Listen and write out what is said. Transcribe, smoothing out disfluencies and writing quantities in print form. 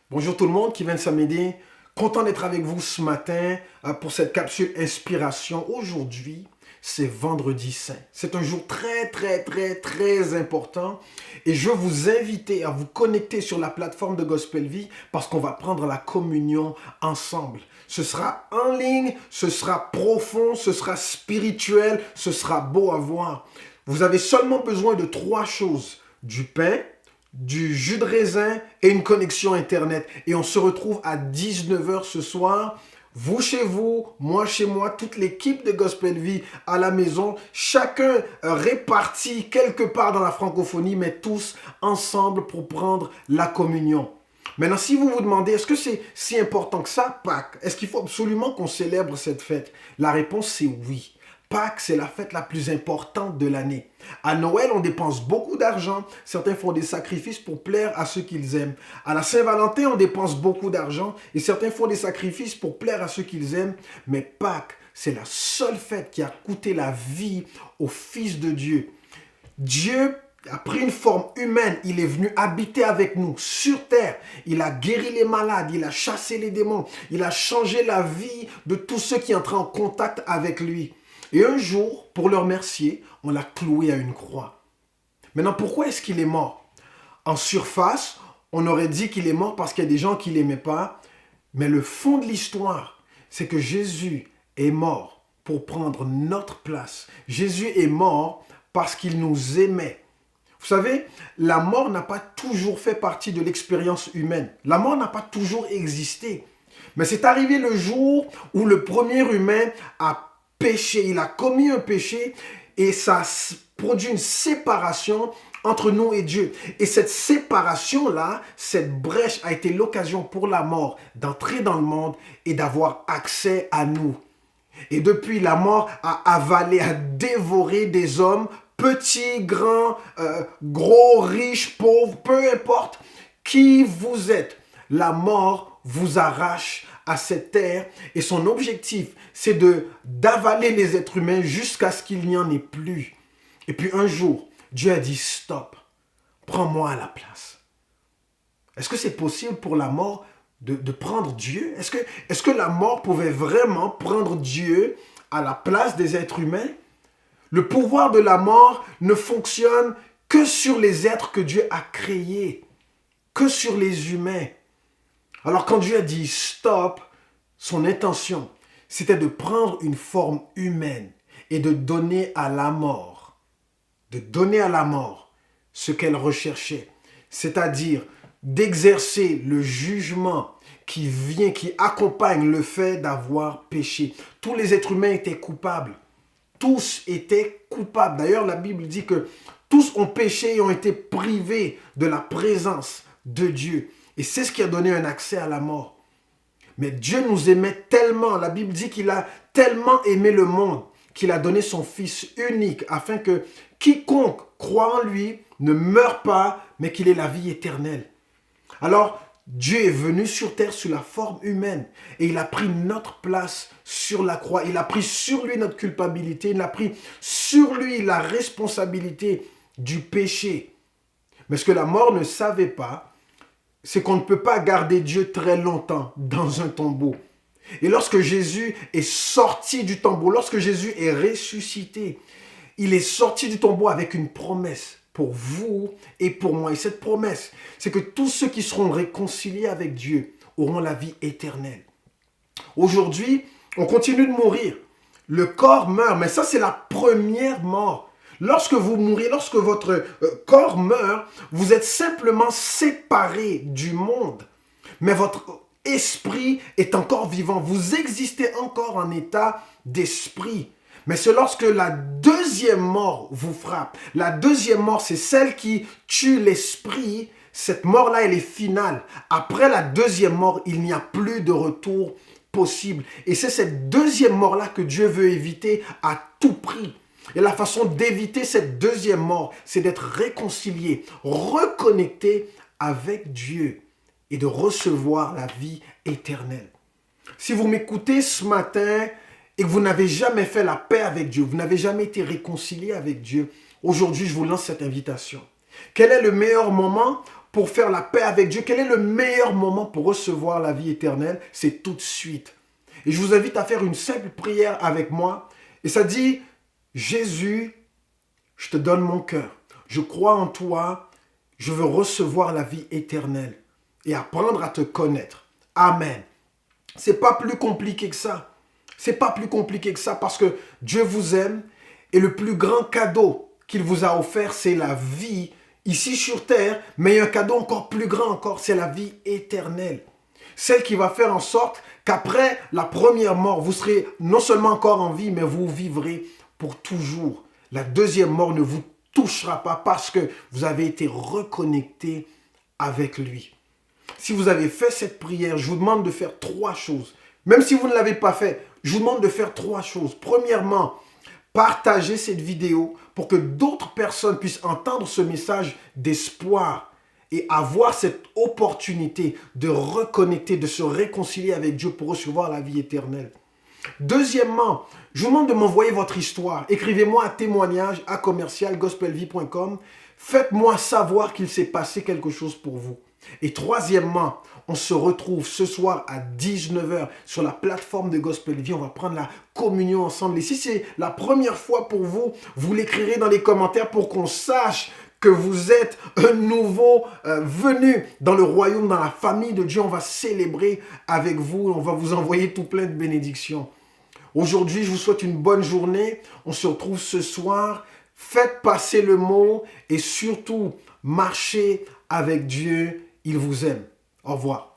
Bonjour tout le monde qui vient de s'améder. Content d'être avec vous ce matin pour cette capsule inspiration. Aujourd'hui, c'est vendredi saint. C'est un jour très important et je veux vous inviter à vous connecter sur la plateforme de Gospel Vie parce qu'on va prendre la communion ensemble. Ce sera en ligne, ce sera profond, ce sera spirituel, ce sera beau à voir. Vous avez seulement besoin de trois choses: du pain, du jus de raisin et une connexion Internet. Et on se retrouve à 19h ce soir. Vous chez vous, moi chez moi, toute l'équipe de Gospel Vie à la maison, chacun réparti quelque part dans la francophonie, mais tous ensemble pour prendre la communion. Maintenant, si vous vous demandez, est-ce que c'est si important que ça, Pâques? Est-ce qu'il faut absolument qu'on célèbre cette fête? La réponse, c'est oui. Pâques, c'est la fête la plus importante de l'année. À Noël, on dépense beaucoup d'argent. Certains font des sacrifices pour plaire à ceux qu'ils aiment. À la Saint-Valentin, on dépense beaucoup d'argent et certains font des sacrifices pour plaire à ceux qu'ils aiment. Mais Pâques, c'est la seule fête qui a coûté la vie au Fils de Dieu. Dieu a pris une forme humaine, il est venu habiter avec nous sur terre. Il a guéri les malades, il a chassé les démons, il a changé la vie de tous ceux qui entraient en contact avec lui. Et un jour, pour le remercier, on l'a cloué à une croix. Maintenant, pourquoi est-ce qu'il est mort? En surface, on aurait dit qu'il est mort parce qu'il y a des gens qui ne l'aimaient pas. Mais le fond de l'histoire, c'est que Jésus est mort pour prendre notre place. Jésus est mort parce qu'il nous aimait. Vous savez, la mort n'a pas toujours fait partie de l'expérience humaine. La mort n'a pas toujours existé. Mais c'est arrivé le jour où le premier humain a péché, il a commis un péché et ça produit une séparation entre nous et Dieu. Et cette séparation-là, cette brèche a été l'occasion pour la mort d'entrer dans le monde et d'avoir accès à nous. Et depuis, la mort a avalé, a dévoré des hommes, petits, grands, gros, riches, pauvres, peu importe qui vous êtes. La mort vous arrache à cette terre et son objectif, c'est d'avaler les êtres humains jusqu'à ce qu'il n'y en ait plus. Et puis un jour, Dieu a dit stop, prends-moi à la place. Est-ce que c'est possible pour la mort de prendre Dieu? Est-ce que la mort pouvait vraiment prendre Dieu à la place des êtres humains? Le pouvoir de la mort ne fonctionne que sur les êtres que Dieu a créés, que sur les humains. Alors quand Dieu a dit stop, son intention, c'était de prendre une forme humaine et de donner à la mort, ce qu'elle recherchait, c'est-à-dire d'exercer le jugement qui vient, qui accompagne le fait d'avoir péché. Tous les êtres humains étaient coupables. Tous étaient coupables. D'ailleurs, la Bible dit que tous ont péché et ont été privés de la présence de Dieu. Et c'est ce qui a donné un accès à la mort. Mais Dieu nous aimait tellement, la Bible dit qu'il a tellement aimé le monde, qu'il a donné son Fils unique, afin que quiconque croit en lui ne meure pas, mais qu'il ait la vie éternelle. Alors, Dieu est venu sur terre sous la forme humaine et il a pris notre place sur la croix. Il a pris sur lui notre culpabilité, il a pris sur lui la responsabilité du péché. Mais ce que la mort ne savait pas, c'est qu'on ne peut pas garder Dieu très longtemps dans un tombeau. Et lorsque Jésus est sorti du tombeau, lorsque Jésus est ressuscité, il est sorti du tombeau avec une promesse pour vous et pour moi. Et cette promesse, c'est que tous ceux qui seront réconciliés avec Dieu auront la vie éternelle. Aujourd'hui, on continue de mourir. Le corps meurt, mais ça c'est la première mort. Lorsque vous mourrez, lorsque votre corps meurt, vous êtes simplement séparé du monde. Mais votre esprit est encore vivant. Vous existez encore en état d'esprit. Mais c'est lorsque la deuxième mort vous frappe. La deuxième mort, c'est celle qui tue l'esprit. Cette mort-là, elle est finale. Après la deuxième mort, il n'y a plus de retour possible. Et c'est cette deuxième mort-là que Dieu veut éviter à tout prix. Et la façon d'éviter cette deuxième mort, c'est d'être réconcilié, reconnecté avec Dieu et de recevoir la vie éternelle. Si vous m'écoutez ce matin et que vous n'avez jamais fait la paix avec Dieu, vous n'avez jamais été réconcilié avec Dieu, aujourd'hui je vous lance cette invitation. Quel est le meilleur moment pour faire la paix avec Dieu? Quel est le meilleur moment pour recevoir la vie éternelle? C'est tout de suite. Et je vous invite à faire une simple prière avec moi. Et ça dit, Jésus, je te donne mon cœur. Je crois en toi. Je veux recevoir la vie éternelle et apprendre à te connaître. Amen. C'est pas plus compliqué que ça. C'est pas plus compliqué que ça parce que Dieu vous aime et le plus grand cadeau qu'il vous a offert, c'est la vie ici sur terre, mais un cadeau encore plus grand encore, c'est la vie éternelle. Celle qui va faire en sorte qu'après la première mort, vous serez non seulement encore en vie, mais vous vivrez pour toujours. La deuxième mort ne vous touchera pas parce que vous avez été reconnecté avec lui. Si vous avez fait cette prière, je vous demande de faire 3 choses. Même si vous ne l'avez pas fait, je vous demande de faire 3 choses. Premièrement, partagez cette vidéo pour que d'autres personnes puissent entendre ce message d'espoir et avoir cette opportunité de reconnecter, de se réconcilier avec Dieu pour recevoir la vie éternelle. Deuxièmement, je vous demande de m'envoyer votre histoire. Écrivez-moi un témoignage à commercial-gospelvie.com. Faites-moi savoir qu'il s'est passé quelque chose pour vous. Et troisièmement, on se retrouve ce soir à 19 h sur la plateforme de Gospel Vie. On va prendre la communion ensemble. Et si c'est la première fois pour vous, vous l'écrirez dans les commentaires pour qu'on sache que vous êtes un nouveau venu dans le royaume, dans la famille de Dieu. On va célébrer avec vous. On va vous envoyer tout plein de bénédictions. Aujourd'hui, je vous souhaite une bonne journée. On se retrouve ce soir. Faites passer le mot et surtout, marchez avec Dieu. Il vous aime. Au revoir.